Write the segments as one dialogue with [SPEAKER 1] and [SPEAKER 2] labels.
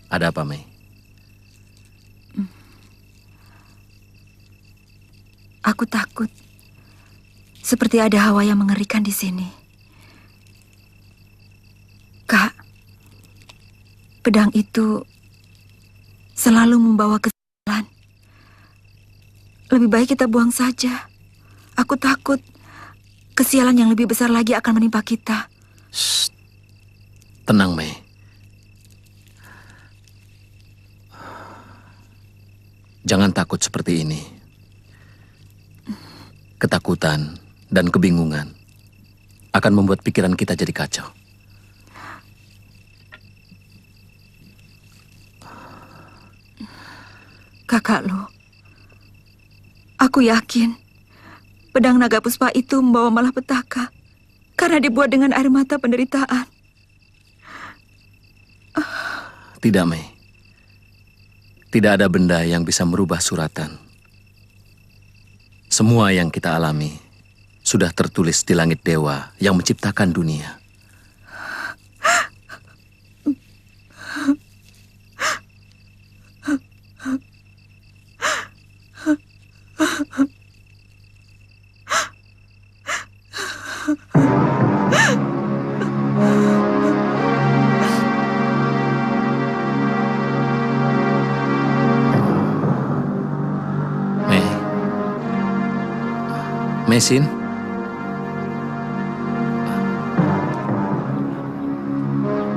[SPEAKER 1] Ada apa, Mei?
[SPEAKER 2] Aku takut. Seperti ada hawa yang mengerikan di sini. Kak, pedang itu selalu membawa kesialan. Lebih baik kita buang saja. Aku takut kesialan yang lebih besar lagi akan menimpa kita.
[SPEAKER 1] Shh. Tenang, Mei. Jangan takut seperti ini. Ketakutan dan kebingungan akan membuat pikiran kita jadi kacau.
[SPEAKER 2] Kakak Lu, aku yakin pedang naga puspa itu membawa malapetaka karena dibuat dengan air mata penderitaan.
[SPEAKER 1] Tidak, Mei. Tidak ada benda yang bisa merubah suratan. Semua yang kita alami sudah tertulis di langit dewa yang menciptakan dunia. Mesin?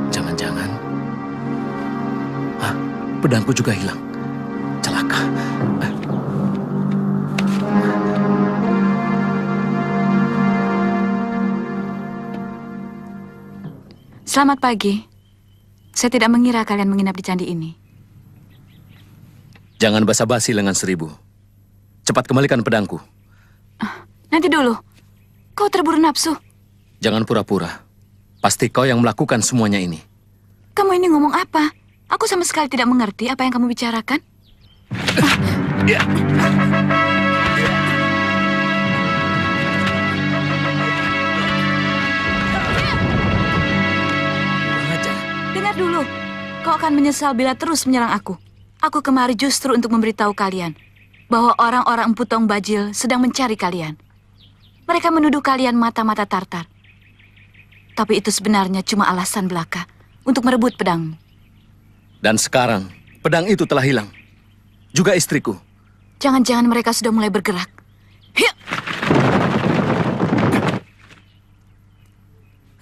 [SPEAKER 1] Jangan-jangan pedangku juga hilang. Celaka.
[SPEAKER 3] Selamat pagi. Saya tidak mengira kalian menginap di candi ini.
[SPEAKER 1] Jangan basa-basi lengan seribu. Cepat kembalikan pedangku.
[SPEAKER 3] Nanti dulu, kau terburu nafsu.
[SPEAKER 1] Jangan pura-pura. Pasti kau yang melakukan semuanya ini.
[SPEAKER 3] Kamu ini ngomong apa? Aku sama sekali tidak mengerti apa yang kamu bicarakan. Dengar dulu, kau akan menyesal bila terus menyerang aku. Aku kemari justru untuk memberitahu kalian bahwa orang-orang Empu Tong Bajil sedang mencari kalian. Mereka menuduh kalian mata-mata Tartar. Tapi itu sebenarnya cuma alasan belaka untuk merebut pedangmu.
[SPEAKER 1] Dan sekarang, pedang itu telah hilang. Juga istriku.
[SPEAKER 3] Jangan-jangan mereka sudah mulai bergerak. Hiya!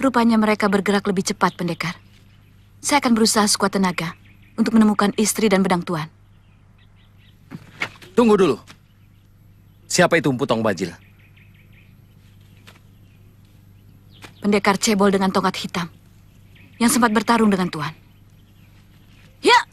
[SPEAKER 3] Rupanya mereka bergerak lebih cepat, pendekar. Saya akan berusaha sekuat tenaga untuk menemukan istri dan pedang tuan.
[SPEAKER 1] Tunggu dulu. Siapa itu Empu Tong Bajil?
[SPEAKER 3] Pendekar cebol dengan tongkat hitam yang sempat bertarung dengan tuan. Ya!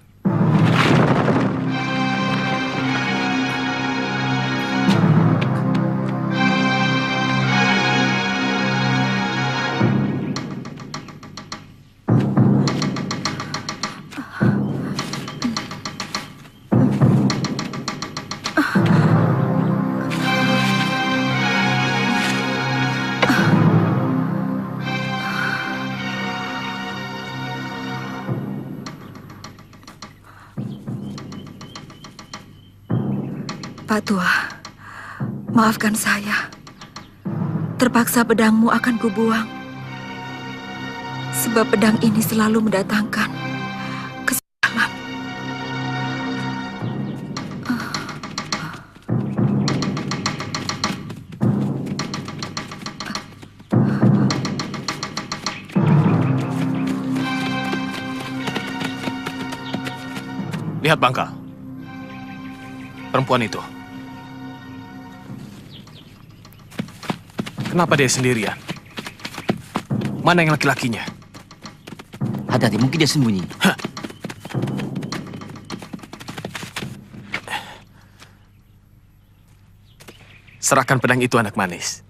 [SPEAKER 2] Pak Tua, maafkan saya. Terpaksa pedangmu akan kubuang. Sebab pedang ini selalu mendatangkan kesialan.
[SPEAKER 4] Lihat Bangka. Perempuan itu. Kenapa dia sendirian? Mana yang laki-lakinya?
[SPEAKER 5] Hati-hati, mungkin dia sembunyi.
[SPEAKER 4] Serahkan pedang itu, anak manis.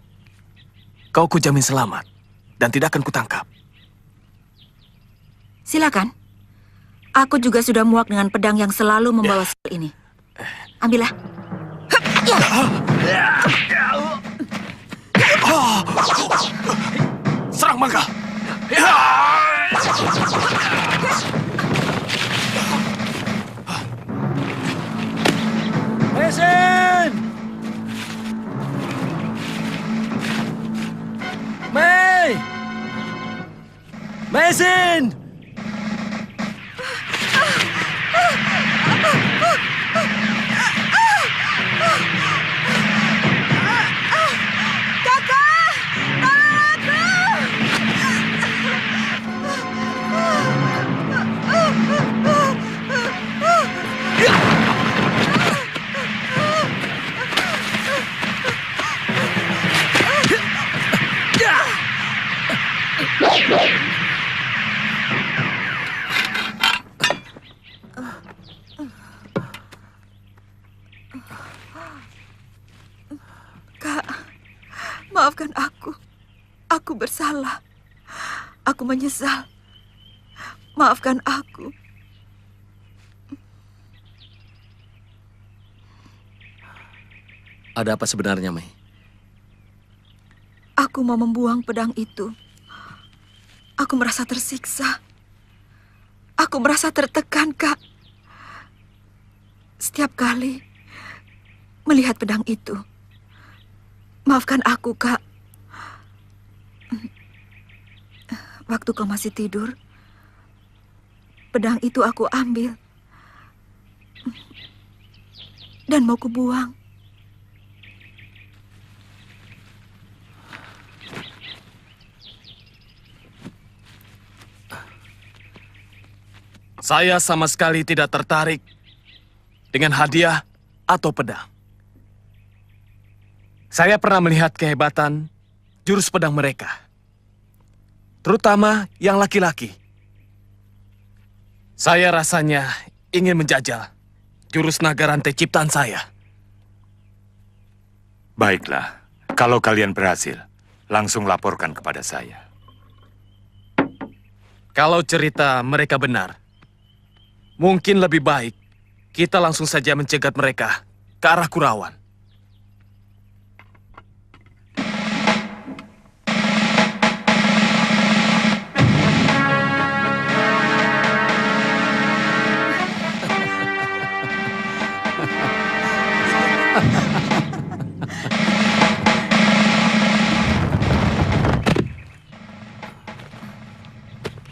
[SPEAKER 4] Kau kujamin selamat dan tidak akan kutangkap.
[SPEAKER 2] Silakan. Aku juga sudah muak dengan pedang yang selalu membawa sial ini. Ambillah.
[SPEAKER 4] Serang Mangga!
[SPEAKER 1] Mesin! Mei! Mesin!
[SPEAKER 2] Kak, maafkan aku. Aku bersalah. Aku menyesal. Maafkan aku.
[SPEAKER 1] Ada apa sebenarnya, Mei?
[SPEAKER 2] Aku mau membuang pedang itu. Aku merasa tersiksa. Aku merasa tertekan, Kak. Setiap kali melihat pedang itu. Maafkan aku, Kak. Waktu kau masih tidur, pedang itu aku ambil. Dan mau kubuang.
[SPEAKER 4] Saya sama sekali tidak tertarik dengan hadiah atau pedang. Saya pernah melihat kehebatan jurus pedang mereka, terutama yang laki-laki. Saya rasanya ingin menjajal jurus naga rantai ciptaan saya.
[SPEAKER 5] Baiklah, kalau kalian berhasil, langsung laporkan kepada saya.
[SPEAKER 4] Kalau cerita mereka benar, mungkin lebih baik kita langsung saja mencegat mereka ke arah Kurawan.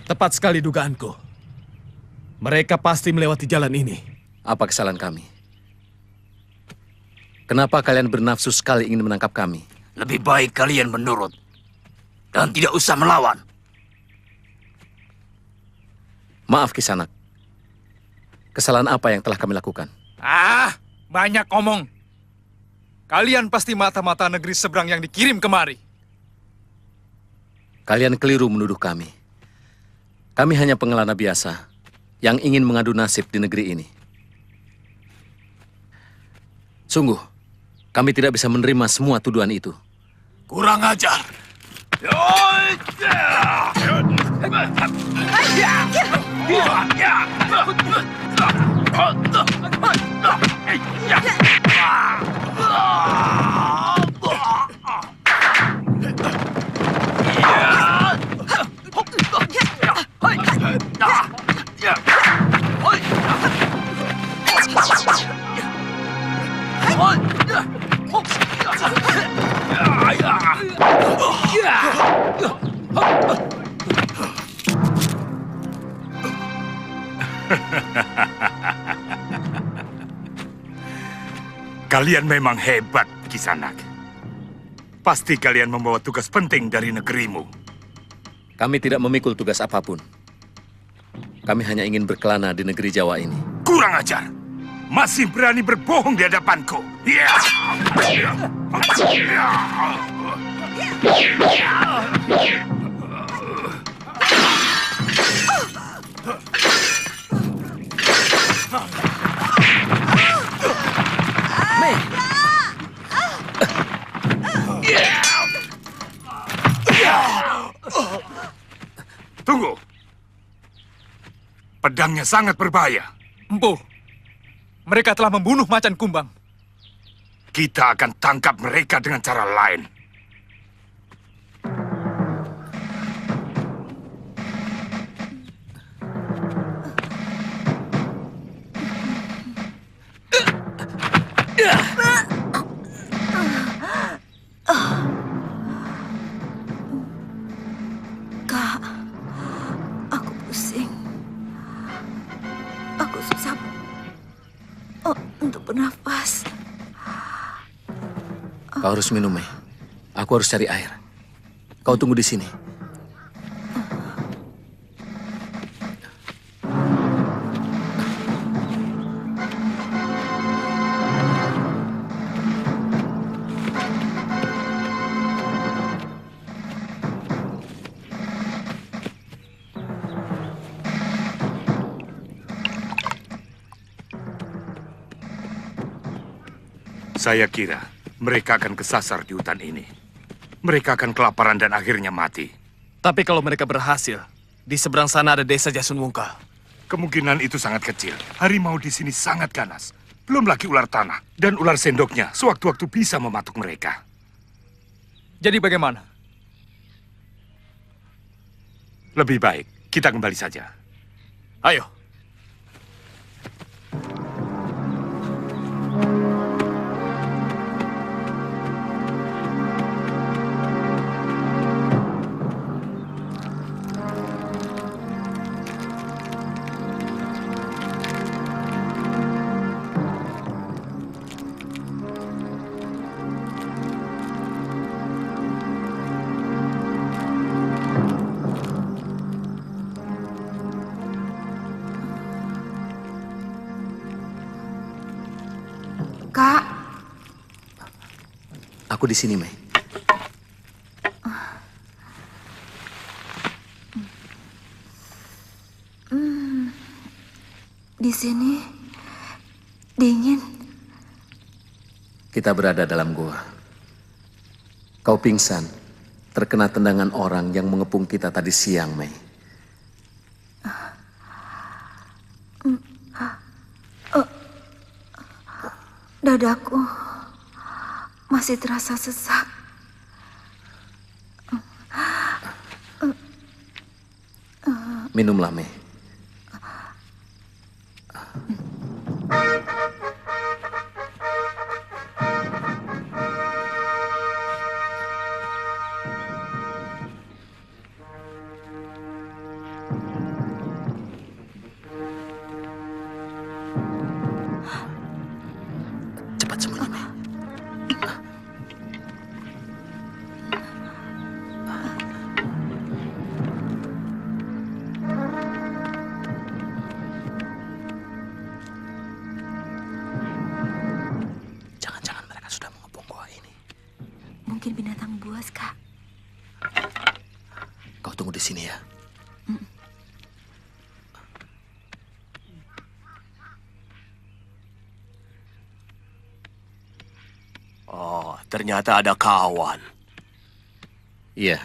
[SPEAKER 4] Tepat sekali dugaanku. Mereka pasti melewati jalan ini.
[SPEAKER 1] Apa kesalahan kami? Kenapa kalian bernafsu sekali ingin menangkap kami?
[SPEAKER 6] Lebih baik kalian menurut dan tidak usah melawan.
[SPEAKER 1] Maaf, Kisanak. Kesalahan apa yang telah kami lakukan?
[SPEAKER 7] Banyak omong. Kalian pasti mata-mata negeri seberang yang dikirim kemari.
[SPEAKER 1] Kalian keliru menuduh kami. Kami hanya pengelana biasa yang ingin mengadu nasib di negeri ini. Sungguh, kami tidak bisa menerima semua tuduhan itu.
[SPEAKER 6] Kurang ajar.
[SPEAKER 5] Kalian memang hebat, Kisanak. Pasti kalian membawa tugas penting dari negerimu.
[SPEAKER 1] Kami tidak memikul tugas apapun. Kami hanya ingin berkelana di negeri Jawa ini.
[SPEAKER 5] Kurang ajar. Masih berani berbohong di hadapanku. Ya. Pedangnya sangat berbahaya.
[SPEAKER 7] Empu, mereka telah membunuh Macan Kumbang.
[SPEAKER 5] Kita akan tangkap mereka dengan cara lain.
[SPEAKER 2] Kak, aku pusing. Aku susah untuk bernafas.
[SPEAKER 1] Kau harus minum, Mei. Aku harus cari air. Kau tunggu di sini.
[SPEAKER 5] Saya kira mereka akan kesasar di hutan ini. Mereka akan kelaparan dan akhirnya mati.
[SPEAKER 4] Tapi kalau mereka berhasil, di seberang sana ada desa Jasun Wungkal.
[SPEAKER 5] Kemungkinan itu sangat kecil. Harimau di sini sangat ganas. Belum lagi ular tanah. Dan ular sendoknya sewaktu-waktu bisa mematuk mereka.
[SPEAKER 7] Jadi bagaimana?
[SPEAKER 5] Lebih baik kita kembali saja.
[SPEAKER 4] Ayo.
[SPEAKER 2] Kak,
[SPEAKER 1] Aku di sini, Mei.
[SPEAKER 2] di sini dingin.
[SPEAKER 1] Kita berada dalam gua. Kau pingsan, terkena tendangan orang yang mengepung kita tadi siang, Mei.
[SPEAKER 2] Dadaku masih terasa sesak.
[SPEAKER 1] Minumlah, Mei. Cepat sembunyi, Mei. Jangan-jangan mereka sudah mengepung gua ini.
[SPEAKER 2] Mungkin binatang buas, Kak.
[SPEAKER 1] Kau tunggu di sini ya.
[SPEAKER 6] Oh, ternyata ada kawan.
[SPEAKER 1] Iya.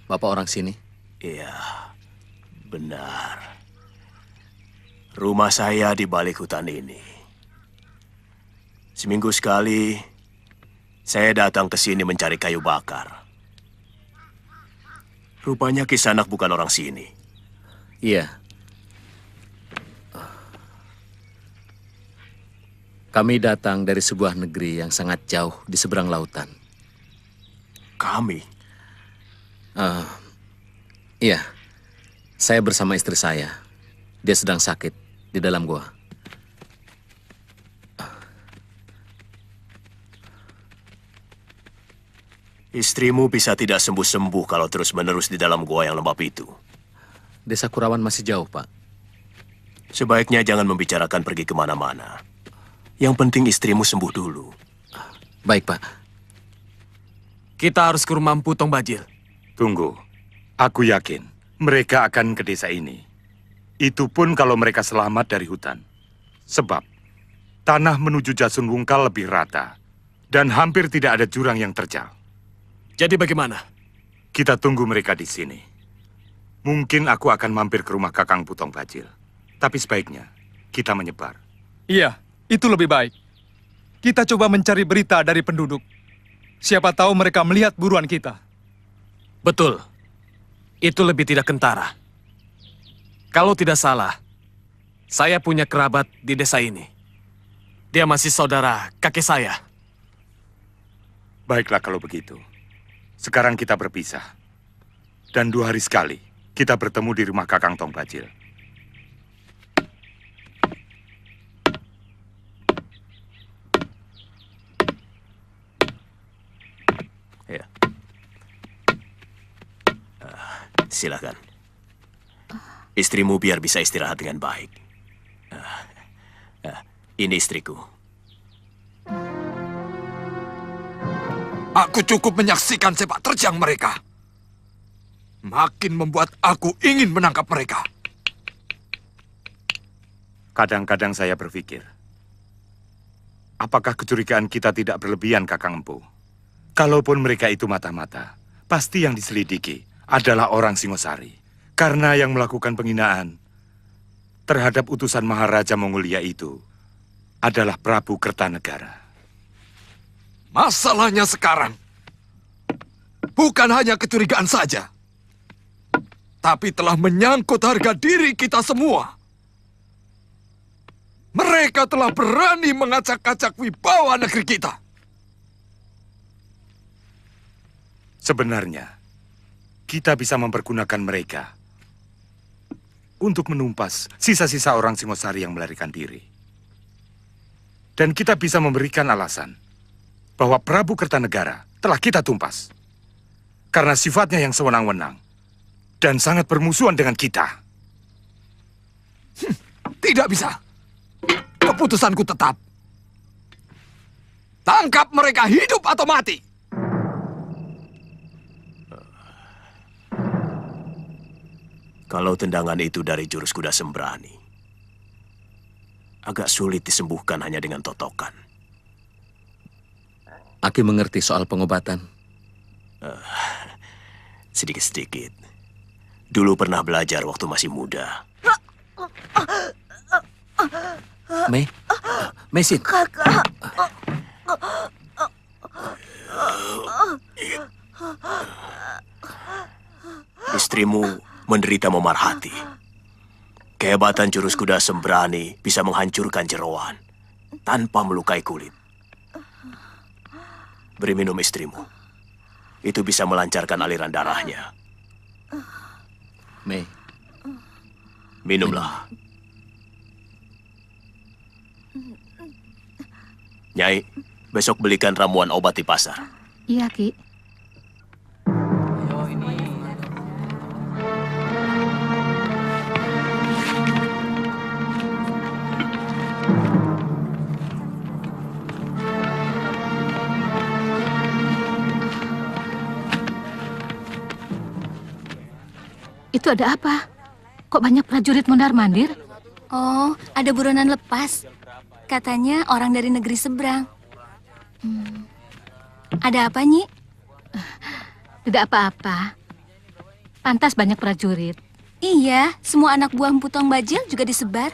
[SPEAKER 1] Bapak orang sini?
[SPEAKER 6] Iya, benar. Rumah saya di balik hutan ini. Seminggu sekali, saya datang ke sini mencari kayu bakar. Rupanya Kisanak bukan orang sini.
[SPEAKER 1] Iya. Kami datang dari sebuah negeri yang sangat jauh di seberang lautan.
[SPEAKER 6] Kami?
[SPEAKER 1] Iya. Saya bersama istri saya. Dia sedang sakit di dalam gua.
[SPEAKER 6] Istrimu bisa tidak sembuh-sembuh kalau terus-menerus di dalam gua yang lembab itu.
[SPEAKER 1] Desa Kurawan masih jauh, Pak.
[SPEAKER 6] Sebaiknya jangan membicarakan pergi kemana-mana. Yang penting istrimu sembuh dulu.
[SPEAKER 1] Baik, Pak.
[SPEAKER 4] Kita harus ke rumah Empu Tong Bajil.
[SPEAKER 5] Tunggu. Aku yakin mereka akan ke desa ini. Itu pun kalau mereka selamat dari hutan. Sebab tanah menuju Jasun Wungkal lebih rata. Dan hampir tidak ada jurang yang terjal.
[SPEAKER 4] Jadi bagaimana?
[SPEAKER 5] Kita tunggu mereka di sini. Mungkin aku akan mampir ke rumah Kakang Putong Bajil. Tapi sebaiknya kita menyebar.
[SPEAKER 7] Iya, itu lebih baik. Kita coba mencari berita dari penduduk. Siapa tahu mereka melihat buruan kita.
[SPEAKER 4] Betul. Itu lebih tidak kentara. Kalau tidak salah, saya punya kerabat di desa ini. Dia masih saudara kakek saya.
[SPEAKER 5] Baiklah kalau begitu. Sekarang kita berpisah. Dan 2 hari sekali kita bertemu di rumah Kakang Tong Bajil.
[SPEAKER 6] Ya. Silakan. Istrimu biar bisa istirahat dengan baik. Ini istriku.
[SPEAKER 8] Aku cukup menyaksikan sepak terjang mereka. Makin membuat aku ingin menangkap mereka.
[SPEAKER 5] Kadang-kadang saya berpikir, apakah kecurigaan kita tidak berlebihan, Kakang Empu? Kalaupun mereka itu mata-mata, pasti yang diselidiki adalah orang Singosari. Karena yang melakukan penghinaan terhadap utusan Maharaja Mongolia itu adalah Prabu Kertanegara.
[SPEAKER 8] Masalahnya sekarang, bukan hanya kecurigaan saja, tapi telah menyangkut harga diri kita semua. Mereka telah berani mengacak-acak wibawa negeri kita.
[SPEAKER 5] Sebenarnya, kita bisa mempergunakan mereka untuk menumpas sisa-sisa orang Singosari yang melarikan diri. Dan kita bisa memberikan alasan bahwa Prabu Kertanegara telah kita tumpas karena sifatnya yang sewenang-wenang dan sangat bermusuhan dengan kita.
[SPEAKER 8] Tidak bisa. Keputusanku tetap. Tangkap mereka hidup atau mati.
[SPEAKER 6] Kalau tendangan itu dari jurus kuda sembrani, agak sulit disembuhkan hanya dengan totokan.
[SPEAKER 1] Aki mengerti soal pengobatan.
[SPEAKER 6] Sedikit-sedikit. Dulu pernah belajar waktu masih muda.
[SPEAKER 1] Mesin.
[SPEAKER 6] Istrimu menderita memar hati. Kehebatan jurus kuda sembrani bisa menghancurkan jeroan tanpa melukai kulit. Beri minum istrimu. Itu bisa melancarkan aliran darahnya.
[SPEAKER 1] Mei,
[SPEAKER 6] Minumlah. Nyai, besok belikan ramuan obat di pasar.
[SPEAKER 3] Iya, Ki. Itu ada apa? Kok banyak prajurit mondar-mandir?
[SPEAKER 9] Oh, ada buronan lepas. Katanya orang dari negeri seberang. Ada apa, Nyi?
[SPEAKER 3] Tidak apa-apa. Pantas banyak prajurit.
[SPEAKER 9] Iya, semua anak buah Empu Tong Bajil juga disebar.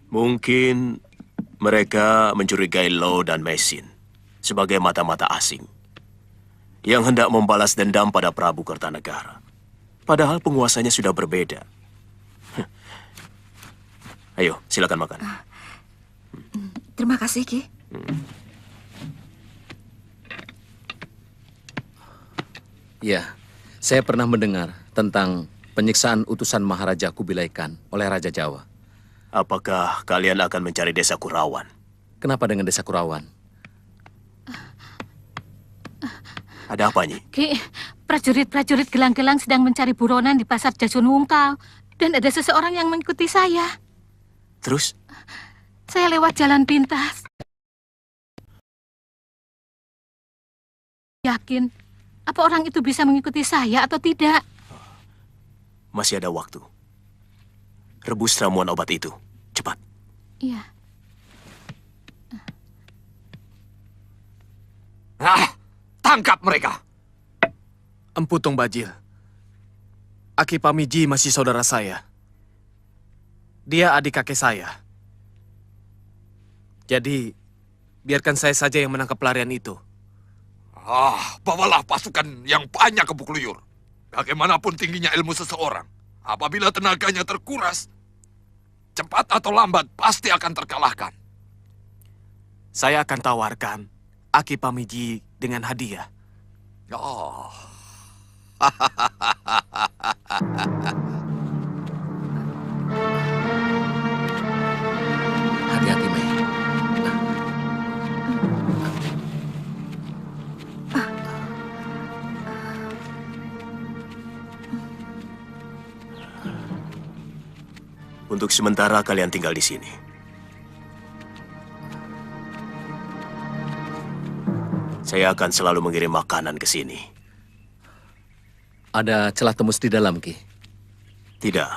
[SPEAKER 6] Mungkin mereka mencurigai Lo dan Mesin sebagai mata-mata asing yang hendak membalas dendam pada Prabu Kertanegara. Padahal penguasanya sudah berbeda. Ayo, silakan makan.
[SPEAKER 2] Terima kasih, Ki.
[SPEAKER 1] Ya, saya pernah mendengar tentang penyiksaan utusan Maharaja Kubilai Khan oleh Raja Jawa.
[SPEAKER 6] Apakah kalian akan mencari desa Kurawan?
[SPEAKER 1] Kenapa dengan desa Kurawan?
[SPEAKER 6] Ada apa, Nyi?
[SPEAKER 3] Ki, prajurit-prajurit gelang-gelang sedang mencari buronan di pasar Jasun Wungkal. Dan ada seseorang yang mengikuti saya.
[SPEAKER 6] Terus?
[SPEAKER 3] Saya lewat jalan pintas. Yakin, apa orang itu bisa mengikuti saya atau tidak?
[SPEAKER 6] Masih ada waktu. Rebus ramuan obat itu. cepat.
[SPEAKER 9] Iya.
[SPEAKER 8] Tangkap mereka.
[SPEAKER 4] Empu Tong Bajil. Aki Pamiji masih saudara saya. Dia adik kakek saya. Jadi, biarkan saya saja yang menangkap pelarian itu.
[SPEAKER 8] Bawalah pasukan yang banyak ke Bukluyur. Bagaimanapun tingginya ilmu seseorang, apabila tenaganya terkuras, cepat atau lambat pasti akan terkalahkan.
[SPEAKER 4] Saya akan tawarkan Aki Pamiji dengan hadiah.
[SPEAKER 8] Oh.
[SPEAKER 1] Hati-hati, Mei.
[SPEAKER 6] Untuk sementara kalian tinggal di sini. Saya akan selalu mengirim makanan ke sini.
[SPEAKER 1] Ada celah tembus di dalam, Ki.
[SPEAKER 6] Tidak,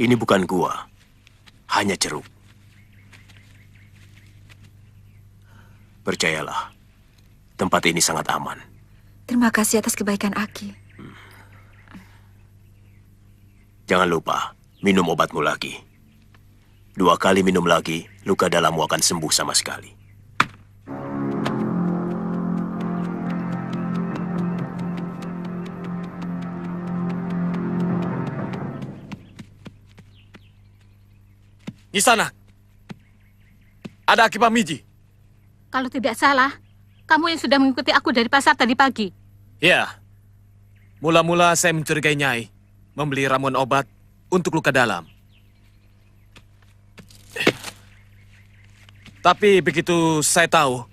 [SPEAKER 6] ini bukan gua. Hanya ceruk. Percayalah, tempat ini sangat aman.
[SPEAKER 2] Terima kasih atas kebaikan Aki.
[SPEAKER 6] Jangan lupa, minum obatmu lagi. 2 kali minum lagi, luka dalammu akan sembuh sama sekali.
[SPEAKER 4] Di sana, ada Aki Pamiji.
[SPEAKER 9] Kalau tidak salah, kamu yang sudah mengikuti aku dari pasar tadi pagi.
[SPEAKER 4] Ya, mula-mula saya mencurigai Nyai membeli ramuan obat untuk luka dalam. Tapi begitu saya tahu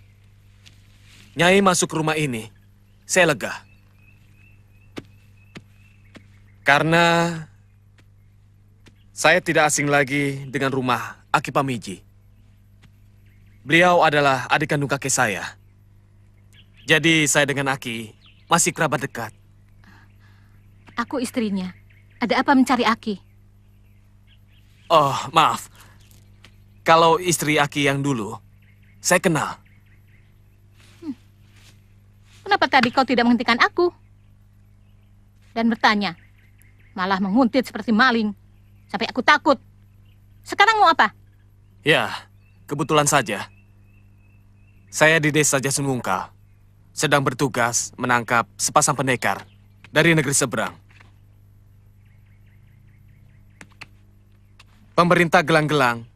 [SPEAKER 4] Nyai masuk ke rumah ini, saya lega. Karena saya tidak asing lagi dengan rumah Aki Pamiji. Beliau adalah adik kandung kakek saya. Jadi saya dengan Aki masih kerabat dekat.
[SPEAKER 9] Aku istrinya. Ada apa mencari Aki?
[SPEAKER 4] Oh, maaf. Kalau istri Aki yang dulu, saya kenal.
[SPEAKER 9] Kenapa tadi kau tidak menghentikan aku? Dan bertanya, malah menguntit seperti maling. Sampai aku takut. Sekarang mau apa?
[SPEAKER 4] Ya, kebetulan saja. Saya di desa Jasunungkal sedang bertugas menangkap sepasang pendekar dari negeri seberang. Pemerintah Gelang-Gelang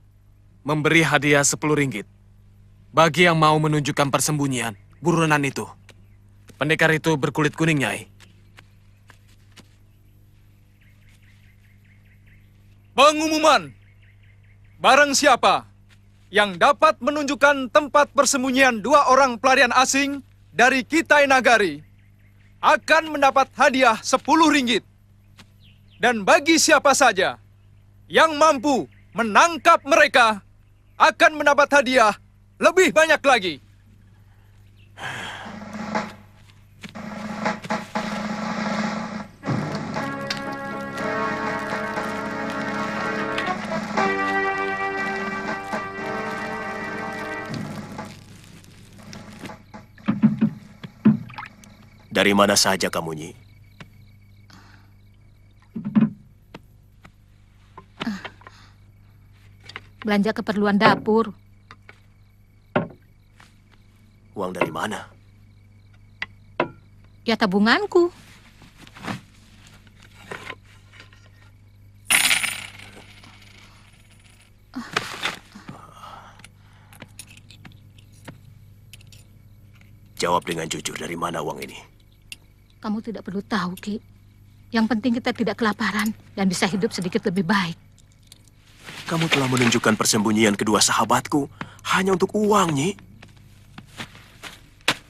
[SPEAKER 4] memberi hadiah 10 ringgit bagi yang mau menunjukkan persembunyian buronan itu. Pendekar itu berkulit kuning, Nyai.
[SPEAKER 7] Pengumuman. Barang siapa yang dapat menunjukkan tempat persembunyian 2 orang pelarian asing dari Kitai Nagari akan mendapat hadiah 10 ringgit. Dan bagi siapa saja yang mampu menangkap mereka akan mendapat hadiah lebih banyak lagi.
[SPEAKER 6] Dari mana saja kamu, Nyi?
[SPEAKER 9] Belanja keperluan dapur.
[SPEAKER 6] Uang dari mana?
[SPEAKER 9] Ya tabunganku.
[SPEAKER 6] Jawab dengan jujur, dari mana uang ini?
[SPEAKER 9] Kamu tidak perlu tahu, Ki. Yang penting kita tidak kelaparan dan bisa hidup sedikit lebih baik.
[SPEAKER 6] Kamu telah menunjukkan persembunyian kedua sahabatku hanya untuk uang, Nyi.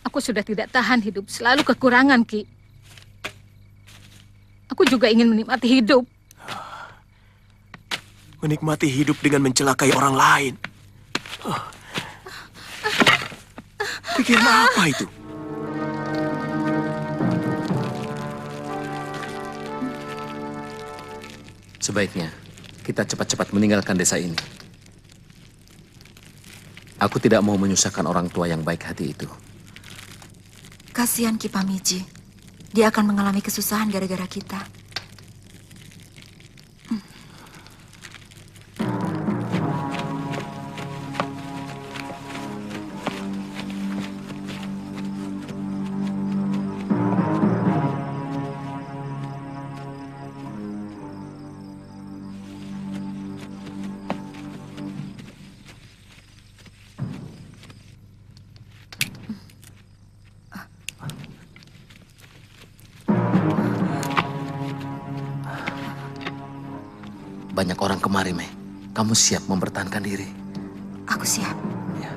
[SPEAKER 9] Aku sudah tidak tahan hidup selalu kekurangan, Ki. Aku juga ingin menikmati hidup.
[SPEAKER 6] Menikmati hidup dengan mencelakai orang lain. Pikiran apa itu?
[SPEAKER 1] Sebaiknya kita cepat-cepat meninggalkan desa ini. Aku tidak mau menyusahkan orang tua yang baik hati itu.
[SPEAKER 2] Kasihan Ki Pamiji. Dia akan mengalami kesusahan gara-gara kita.
[SPEAKER 1] Banyak orang kemari, Mei. Kamu siap mempertahankan diri?
[SPEAKER 2] Aku siap.
[SPEAKER 1] Ya.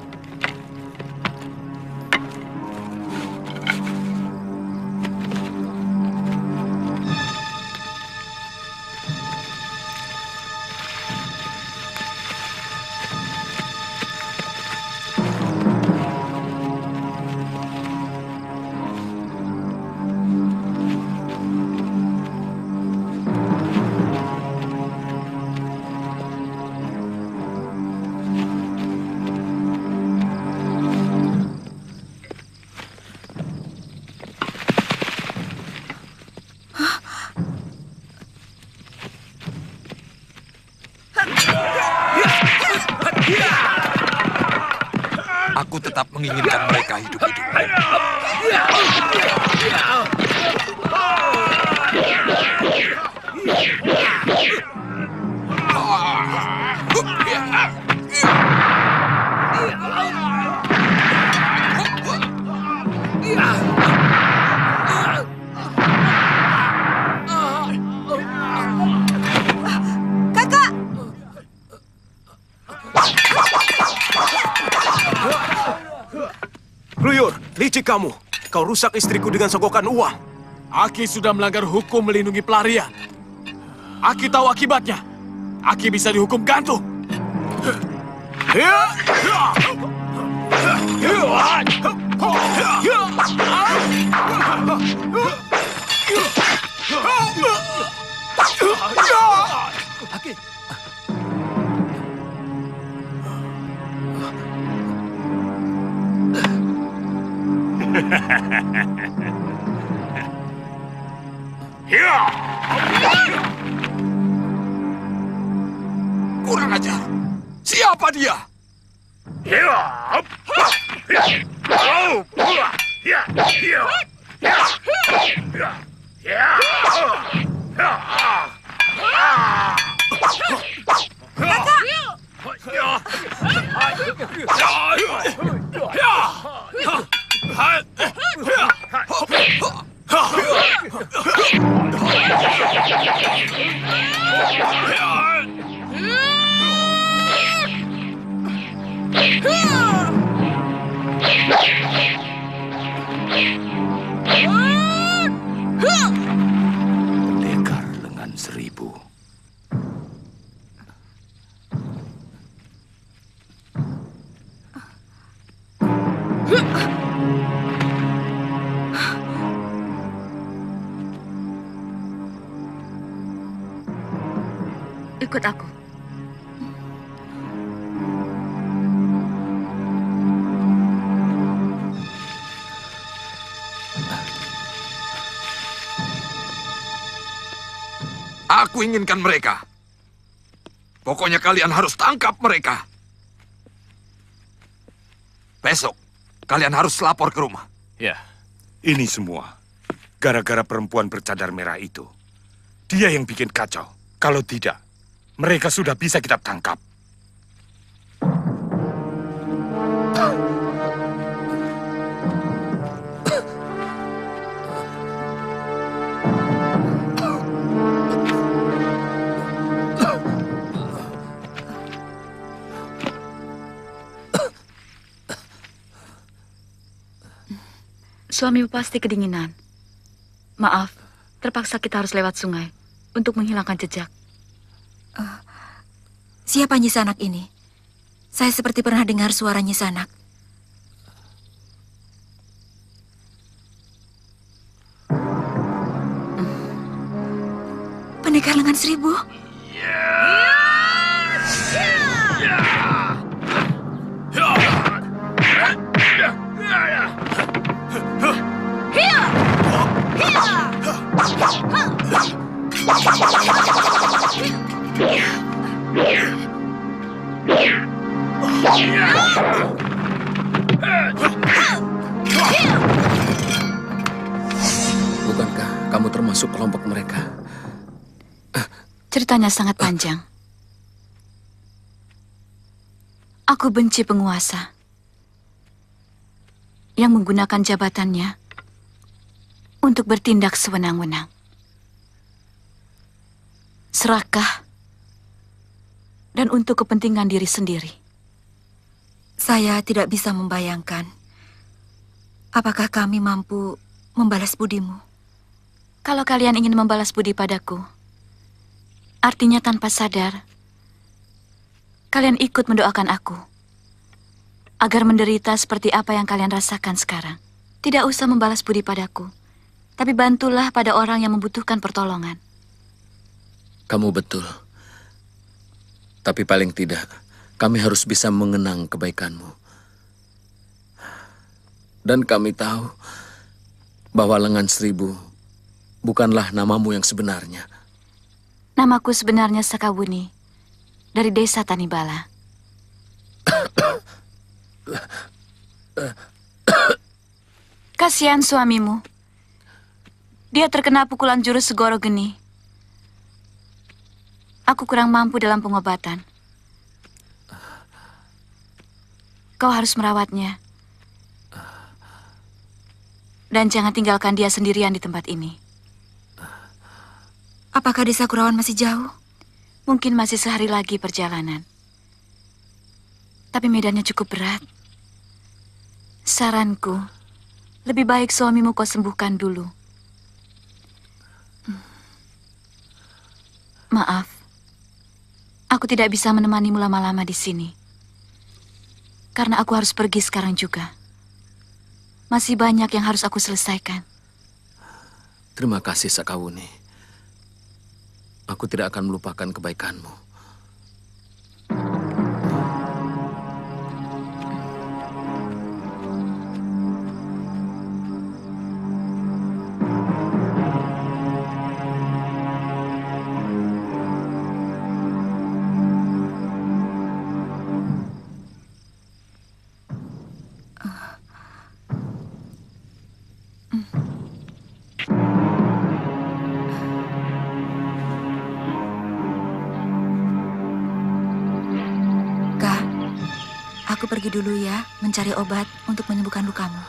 [SPEAKER 8] Aku tetap menginginkan mereka hidup-hidup.
[SPEAKER 2] Kakak!
[SPEAKER 6] Kluyur, licik kamu. Kau rusak istriku dengan sogokan uang.
[SPEAKER 4] Aki sudah melanggar hukum melindungi pelarian. Aki tahu akibatnya. Aki bisa dihukum gantung.
[SPEAKER 1] Aki.
[SPEAKER 8] Kurang ajar. Siapa dia?
[SPEAKER 5] Pendekar lengan seribu.
[SPEAKER 3] Ikut aku.
[SPEAKER 8] Aku inginkan mereka. Pokoknya kalian harus tangkap mereka. Besok, kalian harus lapor ke rumah.
[SPEAKER 4] Ya.
[SPEAKER 5] Ini semua gara-gara perempuan bercadar merah itu. Dia yang bikin kacau. Kalau tidak, mereka sudah bisa kita tangkap.
[SPEAKER 3] Suamimu pasti kedinginan. Maaf, terpaksa kita harus lewat sungai untuk menghilangkan jejak.
[SPEAKER 2] Siapa Nyisanak ini? Saya seperti pernah dengar suara Nyisanak. Pendekar lengan seribu?
[SPEAKER 8] Ya.
[SPEAKER 3] Ceritanya sangat panjang. Aku benci penguasa yang menggunakan jabatannya untuk bertindak sewenang-wenang. Serakah dan untuk kepentingan diri sendiri.
[SPEAKER 2] Saya tidak bisa membayangkan apakah kami mampu membalas budimu.
[SPEAKER 3] Kalau kalian ingin membalas budi padaku, artinya tanpa sadar, kalian ikut mendoakan aku agar menderita seperti apa yang kalian rasakan sekarang. Tidak usah membalas budi padaku, tapi bantulah pada orang yang membutuhkan pertolongan.
[SPEAKER 1] Kamu betul. Tapi paling tidak, kami harus bisa mengenang kebaikanmu. Dan kami tahu bahwa Lengan Seribu bukanlah namamu yang sebenarnya.
[SPEAKER 3] Namaku sebenarnya Sakawuni, dari desa Tanibala. Kasihan suamimu. Dia terkena pukulan jurus Segoro Geni. Aku kurang mampu dalam pengobatan. Kau harus merawatnya. Dan jangan tinggalkan dia sendirian di tempat ini.
[SPEAKER 2] Apakah desa Kurawan masih jauh?
[SPEAKER 3] Mungkin masih sehari lagi perjalanan. Tapi medannya cukup berat. Saranku, lebih baik suamimu kau sembuhkan dulu. Maaf, aku tidak bisa menemanimu lama-lama di sini. Karena aku harus pergi sekarang juga. Masih banyak yang harus aku selesaikan.
[SPEAKER 1] Terima kasih, Sakawuni. Aku tidak akan melupakan kebaikanmu.
[SPEAKER 2] Aku pergi dulu ya, mencari obat untuk menyembuhkan lukamu.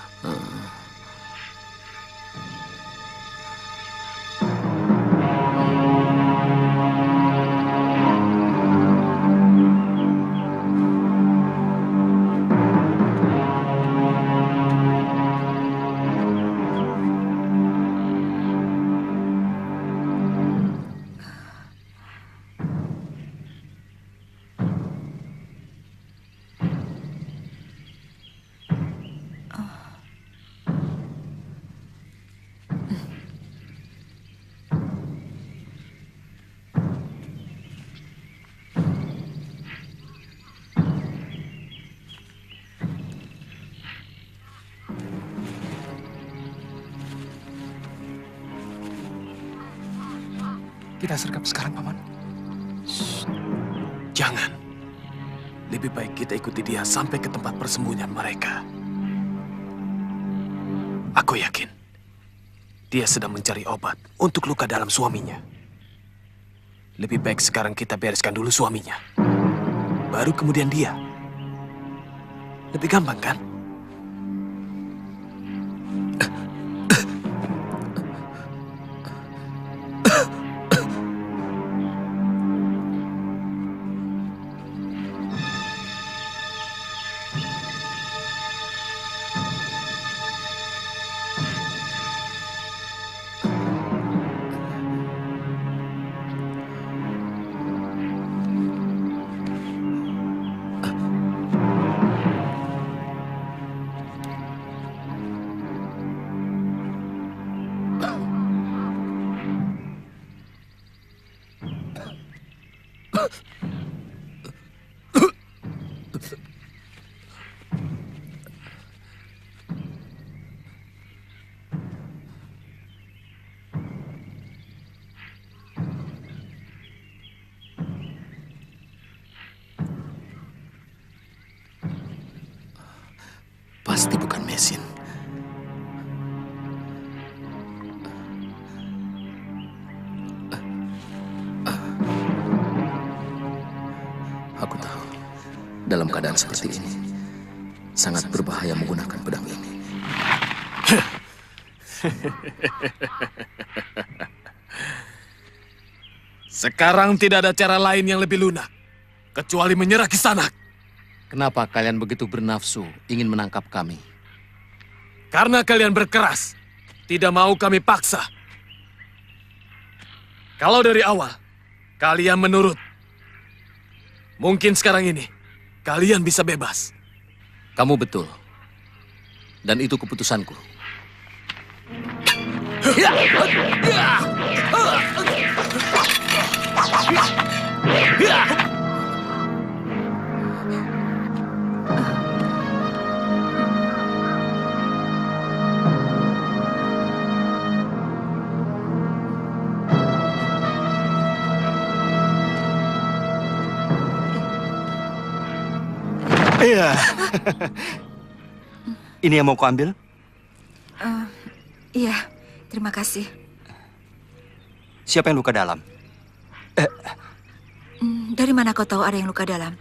[SPEAKER 7] Kita sergap sekarang, Paman.
[SPEAKER 4] Jangan. Lebih baik kita ikuti dia sampai ke tempat persembunyian mereka. Aku yakin dia sedang mencari obat untuk luka dalam suaminya. Lebih baik sekarang kita bereskan dulu suaminya. Baru kemudian dia. Lebih gampang, kan?
[SPEAKER 1] Pasti bukan mesin. Dalam keadaan seperti ini, sangat berbahaya menggunakan pedang ini.
[SPEAKER 4] Sekarang tidak ada cara lain yang lebih lunak, kecuali menyerah Kisanak.
[SPEAKER 1] Kenapa kalian begitu bernafsu ingin menangkap kami?
[SPEAKER 4] Karena kalian berkeras, tidak mau kami paksa. Kalau dari awal, kalian menurut. Mungkin sekarang ini, kalian bisa bebas.
[SPEAKER 1] Kamu betul. Dan itu keputusanku.
[SPEAKER 10] Iya. Ini yang mau kuambil?
[SPEAKER 2] Iya, terima kasih.
[SPEAKER 10] Siapa yang luka dalam?
[SPEAKER 2] Dari mana kau tahu ada yang luka dalam?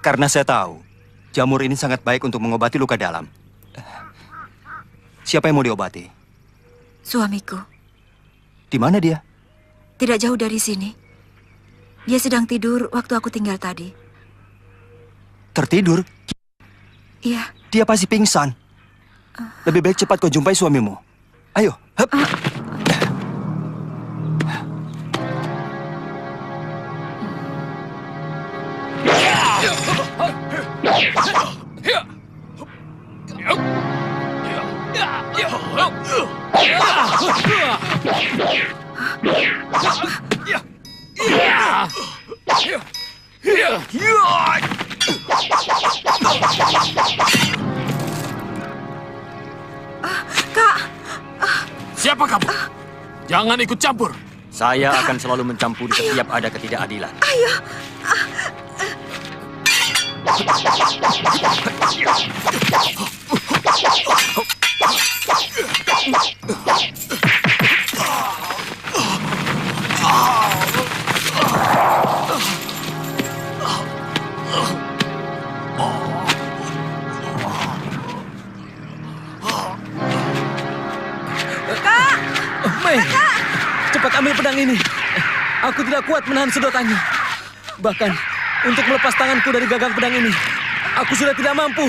[SPEAKER 10] Karena saya tahu, jamur ini sangat baik untuk mengobati luka dalam. Siapa yang mau diobati?
[SPEAKER 2] Suamiku.
[SPEAKER 10] Di mana dia?
[SPEAKER 2] Tidak jauh dari sini. Dia sedang tidur waktu aku tinggal tadi.
[SPEAKER 10] Tertidur?
[SPEAKER 2] Iya.
[SPEAKER 10] Dia pasti pingsan. Lebih baik cepat kau jumpai suamimu. Ayo. Hup.
[SPEAKER 2] Kak!
[SPEAKER 4] Siapa kamu? Jangan ikut campur.
[SPEAKER 10] Saya akan selalu mencampuri setiap ada ketidakadilan.
[SPEAKER 2] Ayo!
[SPEAKER 11] Mei, cepat ambil pedang ini. Aku tidak kuat menahan sedotannya. Bahkan untuk melepas tanganku dari gagang pedang ini, aku sudah tidak mampu.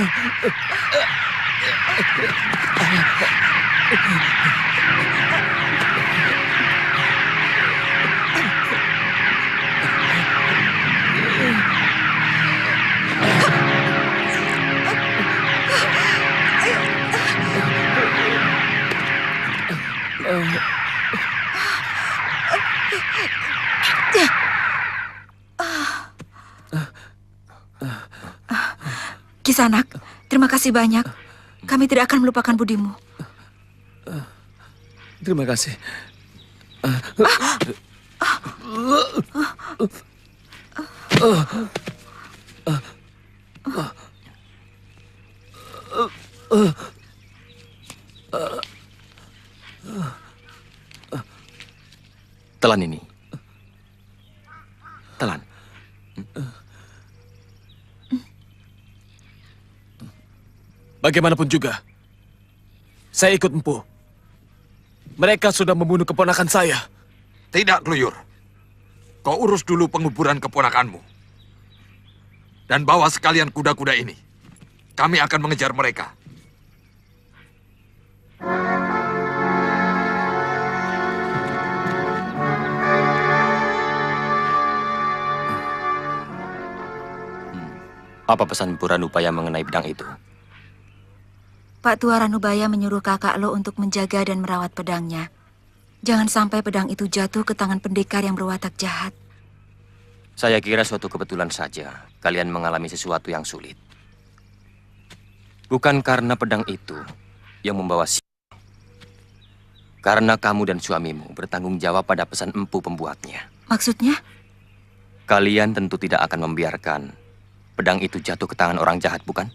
[SPEAKER 2] Kisanak, terima kasih banyak. Kami tidak akan melupakan budimu.
[SPEAKER 11] Terima kasih.
[SPEAKER 10] Telan ini. Telan.
[SPEAKER 4] Bagaimanapun juga, saya ikut Empu. Mereka sudah membunuh keponakan saya.
[SPEAKER 8] Tidak, Kluyur. Kau urus dulu penguburan keponakanmu. Dan bawa sekalian kuda-kuda ini. Kami akan mengejar mereka.
[SPEAKER 10] Apa pesan Empu Ranubaya mengenai pedang itu?
[SPEAKER 2] Pak Tua Ranubaya menyuruh kakak lo untuk menjaga dan merawat pedangnya. Jangan sampai pedang itu jatuh ke tangan pendekar yang berwatak jahat.
[SPEAKER 10] Saya kira suatu kebetulan saja kalian mengalami sesuatu yang sulit. Bukan karena pedang itu yang membawa karena kamu dan suamimu bertanggung jawab pada pesan Empu pembuatnya.
[SPEAKER 2] Maksudnya?
[SPEAKER 10] Kalian tentu tidak akan membiarkan pedang itu jatuh ke tangan orang jahat, bukan?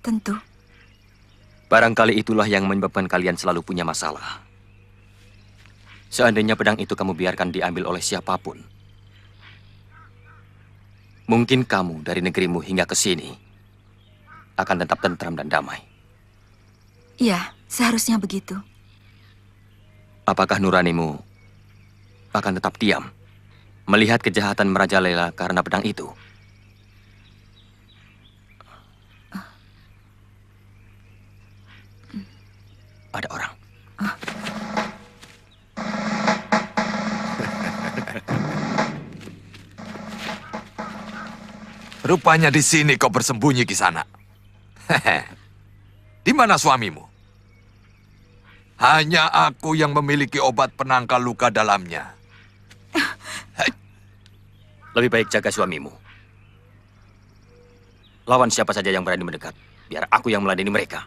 [SPEAKER 2] Tentu.
[SPEAKER 10] Barangkali itulah yang menyebabkan kalian selalu punya masalah. Seandainya pedang itu kamu biarkan diambil oleh siapapun, mungkin kamu dari negerimu hingga ke sini akan tetap tentram dan damai.
[SPEAKER 2] Iya, seharusnya begitu.
[SPEAKER 10] Apakah nuranimu akan tetap diam melihat kejahatan merajalela karena pedang itu? Ada orang.
[SPEAKER 8] Rupanya di sini kau bersembunyi, Kisanak. Di mana suamimu? Hanya aku yang memiliki obat penangkal luka dalamnya.
[SPEAKER 10] Lebih baik jaga suamimu. Lawan siapa saja yang berani mendekat. Biar aku yang meladeni mereka.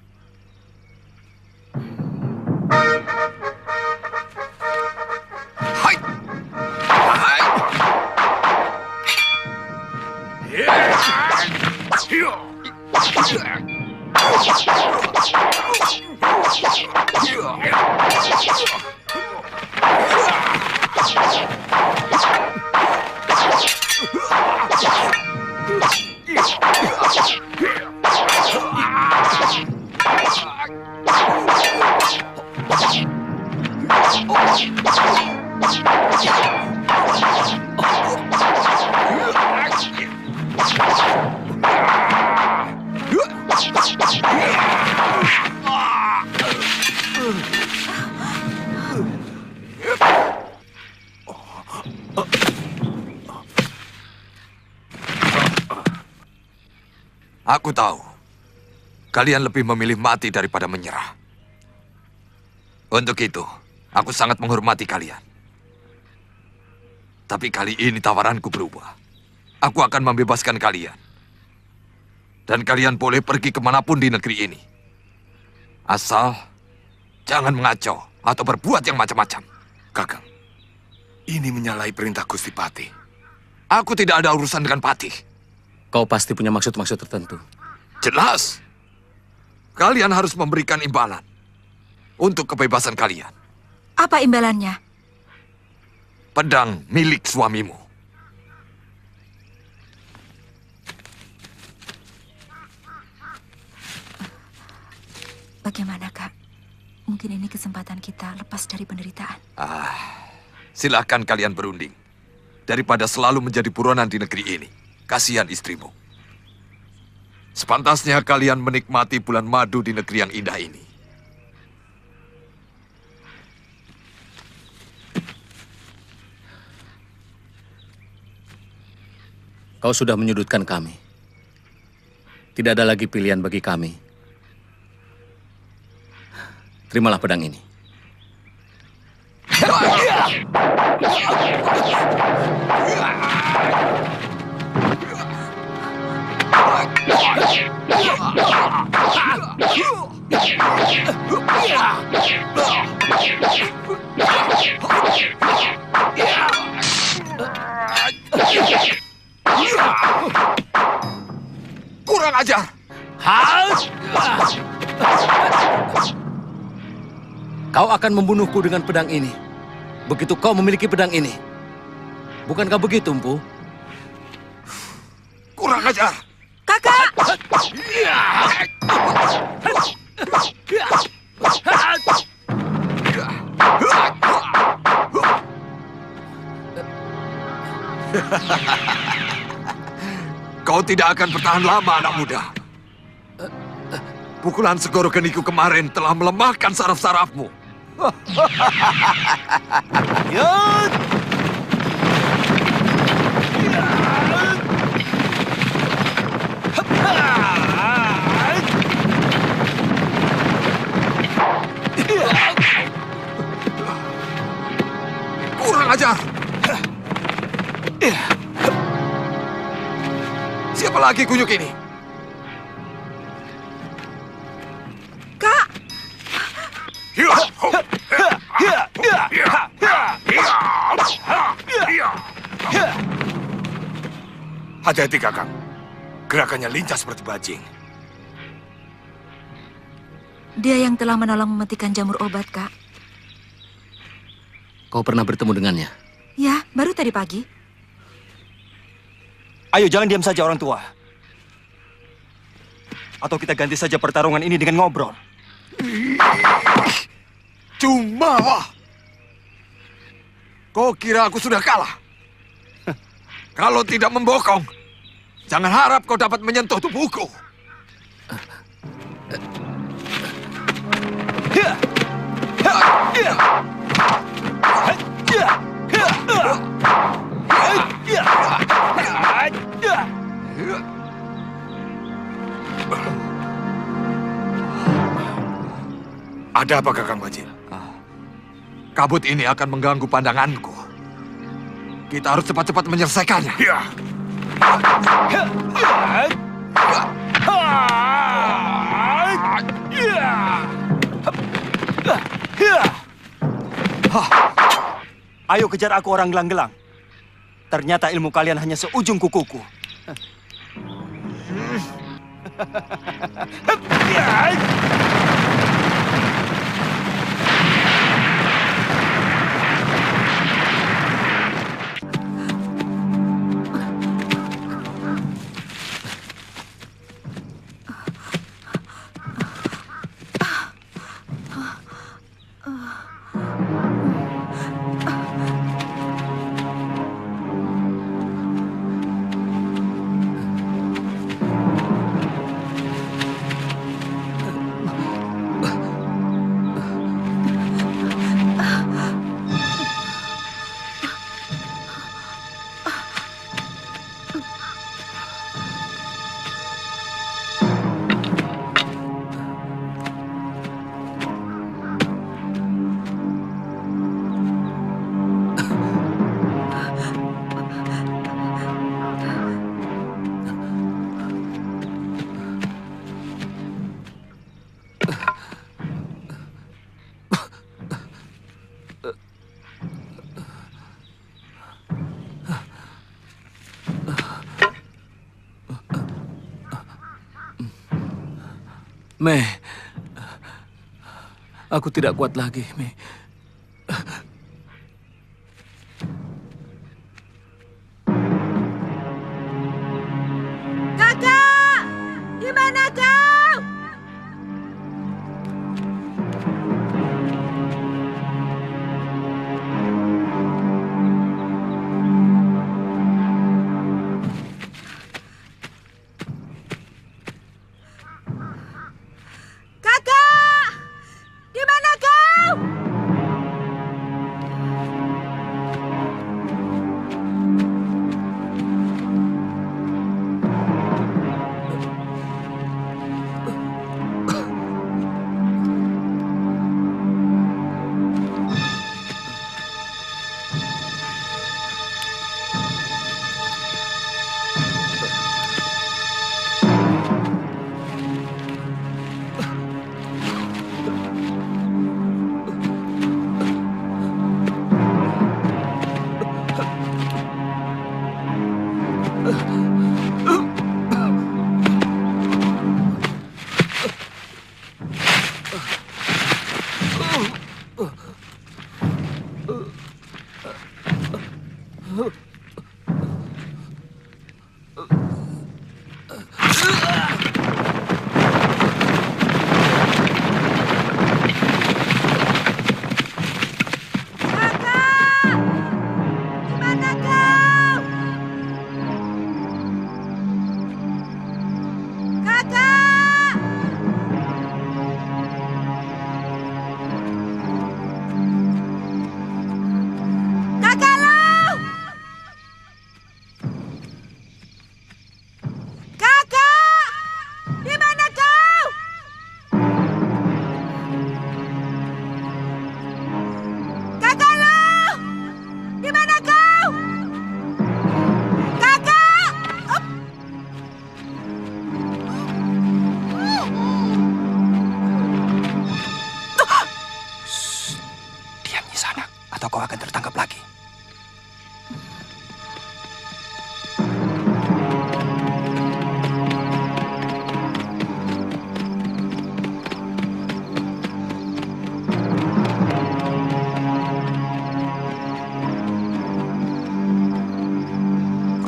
[SPEAKER 8] Hai! Hai! Aku tahu, kalian lebih memilih mati daripada menyerah. Untuk itu, aku sangat menghormati kalian. Tapi kali ini tawaranku berubah. Aku akan membebaskan kalian. Dan kalian boleh pergi kemanapun di negeri ini. Asal, jangan mengacau atau berbuat yang macam-macam.
[SPEAKER 5] Kakang, ini menyalahi perintah Gusti Patih.
[SPEAKER 8] Aku tidak ada urusan dengan Patih.
[SPEAKER 1] Kau pasti punya maksud-maksud tertentu.
[SPEAKER 8] Jelas. Kalian harus memberikan imbalan untuk kebebasan kalian.
[SPEAKER 2] Apa imbalannya?
[SPEAKER 8] Pedang milik suamimu.
[SPEAKER 2] Bagaimana, Kak? Mungkin ini kesempatan kita lepas dari penderitaan.
[SPEAKER 8] Silakan kalian berunding. Daripada selalu menjadi buronan di negeri ini. Kasihan istrimu. Sepantasnya kalian menikmati bulan madu di negeri yang indah ini.
[SPEAKER 1] Kau sudah menyudutkan kami. Tidak ada lagi pilihan bagi kami. Terimalah pedang ini.
[SPEAKER 8] Kurang ajar!
[SPEAKER 1] Kau akan membunuhku dengan pedang ini. Begitu kau memiliki pedang ini. Bukankah begitu, Empu?
[SPEAKER 8] Kurang ajar!
[SPEAKER 2] Kakak!
[SPEAKER 8] Kau tidak akan bertahan lama, anak muda. Pukulan Segoro Geniku kemarin telah melemahkan saraf-sarafmu. Kurang ajar! Siapa lagi kunyuk ini?
[SPEAKER 2] Kak!
[SPEAKER 5] Hati-hati, Kakang. Gerakannya lincah seperti bajing.
[SPEAKER 2] Dia yang telah menolong mematikan jamur obat, Kak.
[SPEAKER 1] Kau pernah bertemu dengannya?
[SPEAKER 2] Ya, baru tadi pagi.
[SPEAKER 10] Ayo jangan diam saja orang tua. Atau kita ganti saja pertarungan ini dengan ngobrol.
[SPEAKER 8] Cuma kau kira aku sudah kalah? Kalau tidak membokong, jangan harap kau dapat menyentuh tubuhku.
[SPEAKER 5] Ada apa, Kakang Bajil?
[SPEAKER 8] Kabut ini akan mengganggu pandanganku. Kita harus cepat-cepat menyelesaikannya.
[SPEAKER 5] Ya.
[SPEAKER 10] Ayo kejar aku orang gelang-gelang. Ternyata ilmu kalian hanya seujung kukuku.
[SPEAKER 11] Mei, aku tidak kuat lagi, Mei.
[SPEAKER 2] Kakak, di mana kau? Kakak, di mana kau?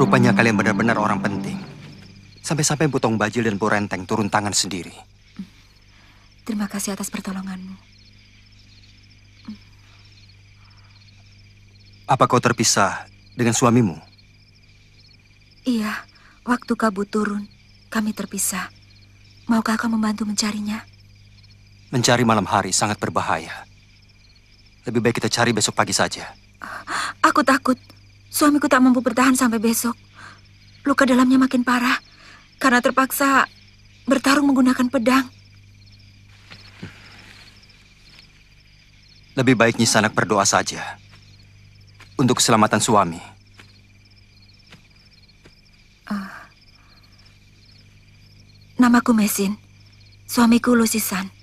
[SPEAKER 12] Rupanya kalian benar-benar orang penting. Sampai-sampai Putong Bajil dan Porenteng turun tangan sendiri.
[SPEAKER 2] Terima kasih atas pertolonganmu.
[SPEAKER 12] Apa kau terpisah dengan suamimu?
[SPEAKER 2] Iya, waktu kabut turun, kami terpisah. Maukah kau membantu mencarinya?
[SPEAKER 12] Mencari malam hari sangat berbahaya. Lebih baik kita cari besok pagi saja.
[SPEAKER 2] Aku takut. Suamiku tak mampu bertahan sampai besok. Luka dalamnya makin parah karena terpaksa bertarung menggunakan pedang.
[SPEAKER 12] Lebih baik Nyi Sanak berdoa saja untuk keselamatan suami.
[SPEAKER 2] Namaku Mesin. Suamiku Lusisan.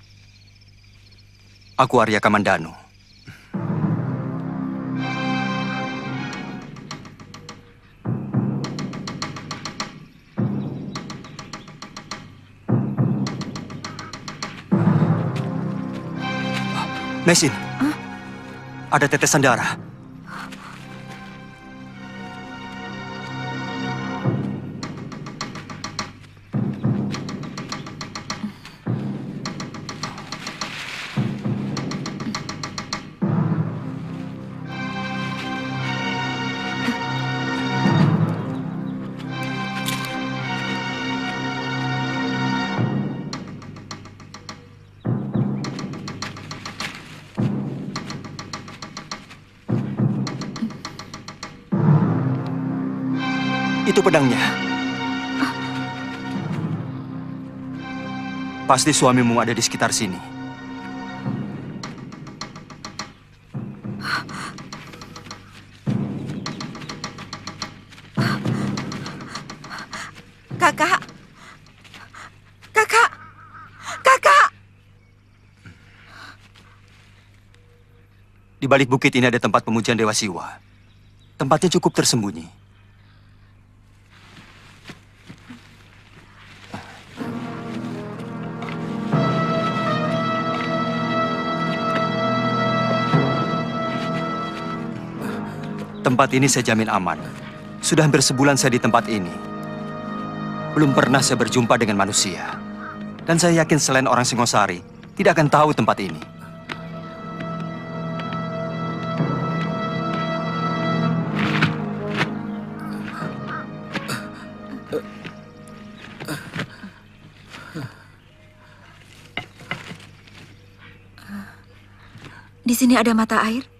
[SPEAKER 12] Aku Arya Kamandanu. Mesin, ada tetesan darah. Itu pedangnya. Pasti suamimu ada di sekitar sini.
[SPEAKER 2] Kakak! Kakak! Kakak!
[SPEAKER 12] Di balik bukit ini ada tempat pemujian Dewa Siwa. Tempatnya cukup tersembunyi. Tempat ini saya jamin aman. Sudah hampir sebulan saya di tempat ini. Belum pernah saya berjumpa dengan manusia. Dan saya yakin selain orang Singosari, tidak akan tahu tempat ini.
[SPEAKER 2] Di sini ada mata air?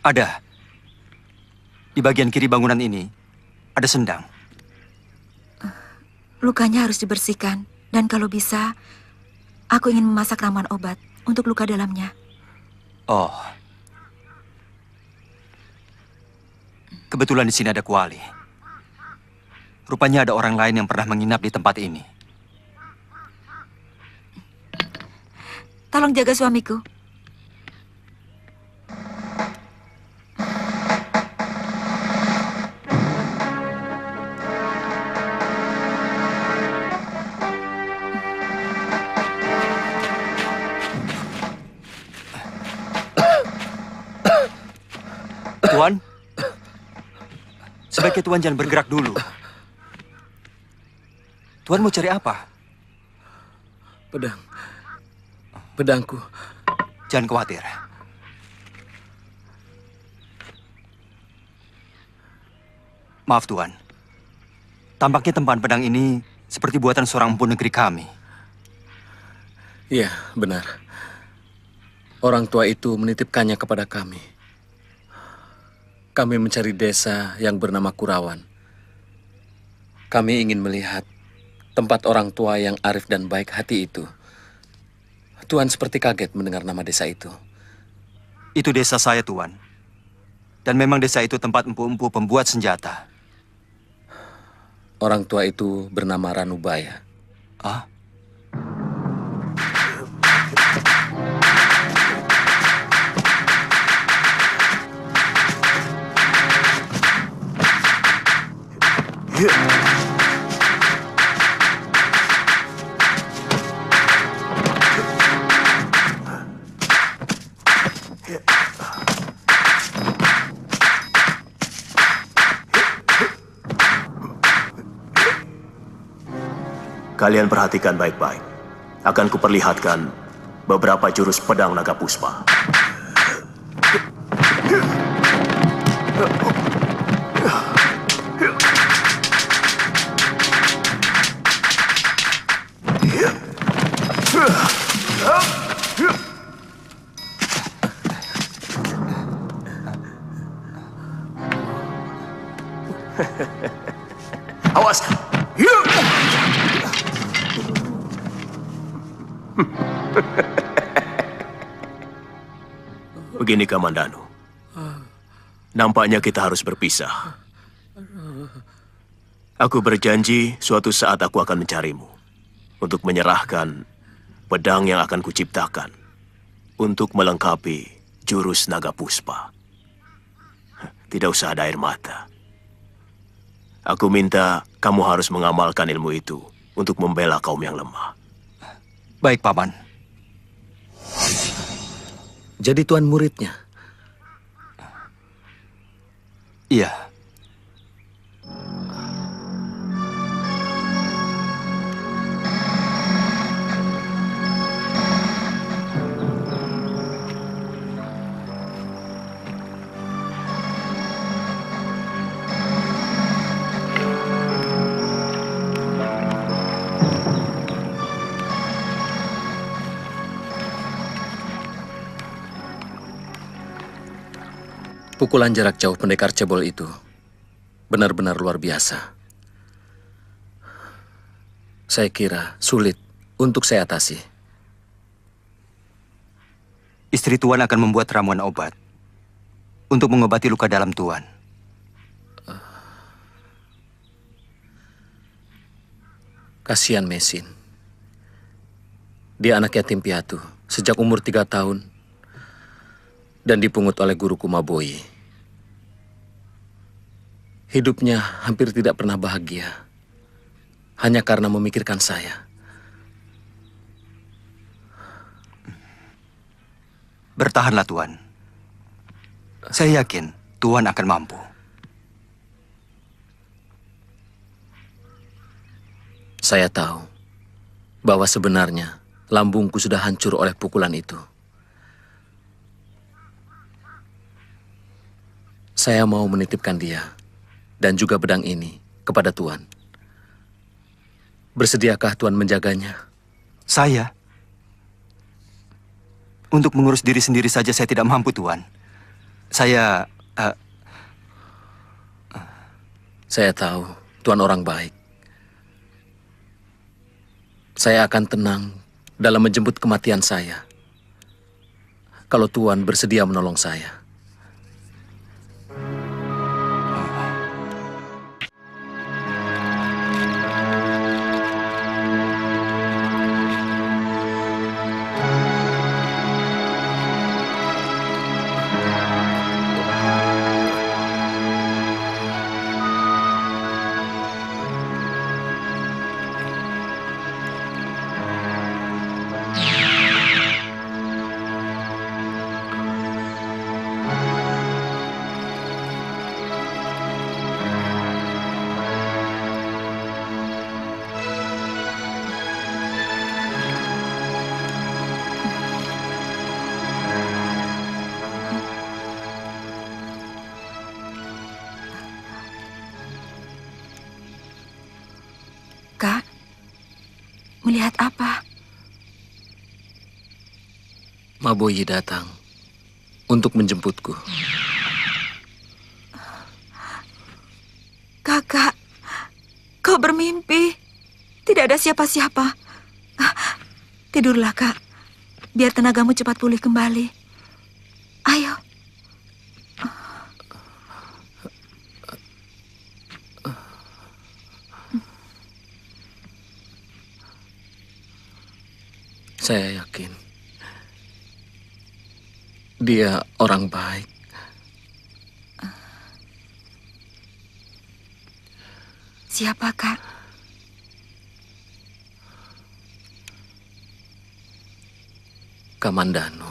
[SPEAKER 12] Ada. Di bagian kiri bangunan ini, ada sendang.
[SPEAKER 2] Lukanya harus dibersihkan. Dan kalau bisa, aku ingin memasak ramuan obat untuk luka dalamnya.
[SPEAKER 12] Oh. Kebetulan di sini ada kuali. Rupanya ada orang lain yang pernah menginap di tempat ini.
[SPEAKER 2] Tolong jaga suamiku.
[SPEAKER 12] Tuan, sebaiknya Tuan jangan bergerak dulu. Tuan mau cari apa?
[SPEAKER 1] Pedangku.
[SPEAKER 12] Jangan khawatir. Maaf Tuan, tampaknya tempahan pedang ini seperti buatan seorang empu negeri kami.
[SPEAKER 1] Iya, benar. Orang tua itu menitipkannya kepada kami. Kami mencari desa yang bernama Kurawan. Kami ingin melihat tempat orang tua yang arif dan baik hati itu. Tuan seperti kaget mendengar nama desa itu.
[SPEAKER 12] Itu desa saya, Tuan. Dan memang desa itu tempat empu-empu pembuat senjata.
[SPEAKER 1] Orang tua itu bernama Ranubaya.
[SPEAKER 12] Ah?
[SPEAKER 6] Kalian perhatikan baik-baik. Akan kuperlihatkan beberapa jurus pedang naga puspa. Awas! Begini, Kamandanu. Nampaknya kita harus berpisah. Aku berjanji suatu saat aku akan mencarimu untuk menyerahkan pedang yang akan kuciptakan untuk melengkapi jurus naga puspa. Tidak usah ada air mata. Aku minta kamu harus mengamalkan ilmu itu untuk membela kaum yang lemah.
[SPEAKER 12] Baik, Paman.
[SPEAKER 1] Jadi tuan muridnya?
[SPEAKER 12] Iya.
[SPEAKER 1] Pukulan jarak jauh pendekar cebol itu benar-benar luar biasa. Saya kira sulit untuk saya atasi.
[SPEAKER 12] Istri Tuan akan membuat ramuan obat untuk mengobati luka dalam Tuan.
[SPEAKER 1] Kasihan Mesin. Dia anak yatim piatu sejak umur 3 tahun dan dipungut oleh guruku Maboyi. Hidupnya hampir tidak pernah bahagia, hanya karena memikirkan saya.
[SPEAKER 12] Bertahanlah, Tuan. Saya yakin Tuan akan mampu.
[SPEAKER 1] Saya tahu bahwa sebenarnya lambungku sudah hancur oleh pukulan itu. Saya mau menitipkan dia dan juga pedang ini kepada Tuan. Bersediakah Tuan menjaganya?
[SPEAKER 12] Saya? Untuk mengurus diri sendiri saja saya tidak mampu, Tuan. Saya
[SPEAKER 1] tahu Tuan orang baik. Saya akan tenang dalam menjemput kematian saya kalau Tuan bersedia menolong saya.
[SPEAKER 2] Kak, melihat apa?
[SPEAKER 1] Maboyi datang untuk menjemputku.
[SPEAKER 2] Kakak, kau bermimpi. Tidak ada siapa-siapa. Tidurlah, Kak. Biar tenagamu cepat pulih kembali. Ayo.
[SPEAKER 1] Saya yakin dia orang baik.
[SPEAKER 2] Siapa, Kak?
[SPEAKER 1] Kamandanu.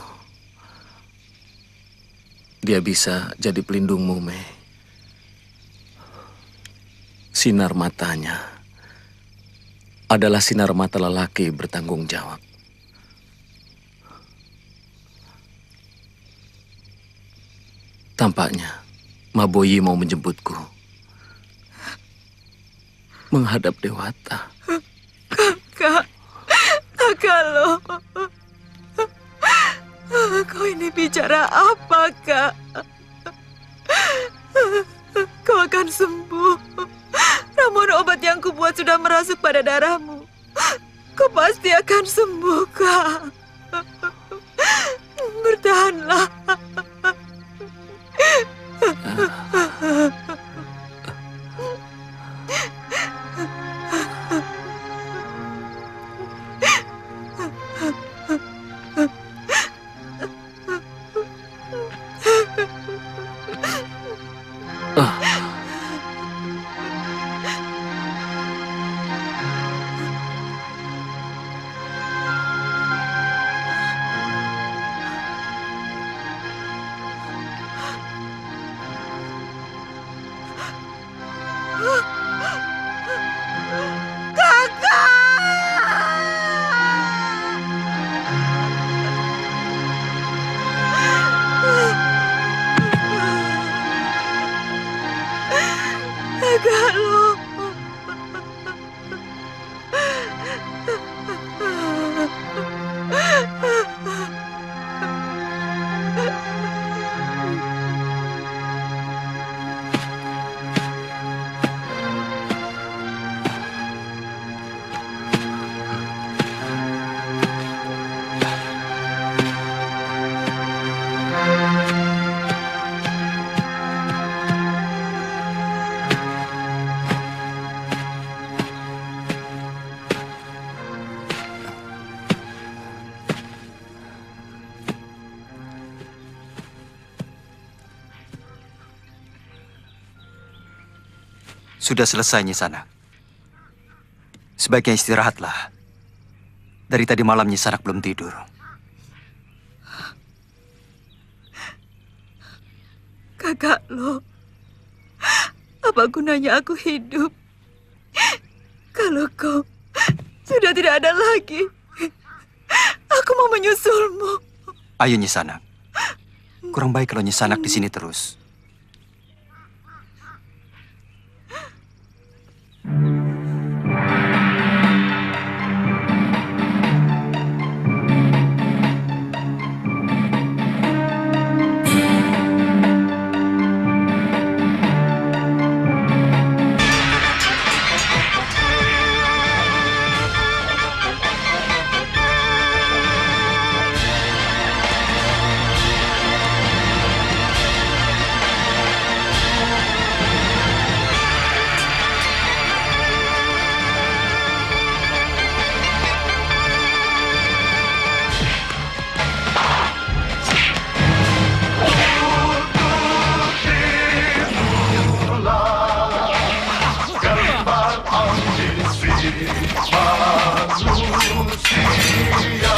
[SPEAKER 1] Dia bisa jadi pelindungmu, Mei. Sinar matanya adalah sinar mata lelaki bertanggung jawab. Tampaknya Maboyi mau menjemputku menghadap Dewata.
[SPEAKER 2] Kakak lo. Kau ini bicara apa, Kak? Kau akan sembuh. Ramuan obat yang kubuat sudah merasuk pada darahmu. Kau pasti akan sembuh, Kak. Bertahanlah.
[SPEAKER 12] Sudah selesai, Nyi Sanak. Sebaiknya istirahatlah. Dari tadi malam Nyi Sanak belum tidur.
[SPEAKER 2] Kakak lo, apa gunanya aku hidup kalau kau sudah tidak ada lagi? Aku mau menyusulmu.
[SPEAKER 12] Ayo Nyi Sanak. Kurang baik kalau Nyi Sanak di sini terus.
[SPEAKER 13] Manusia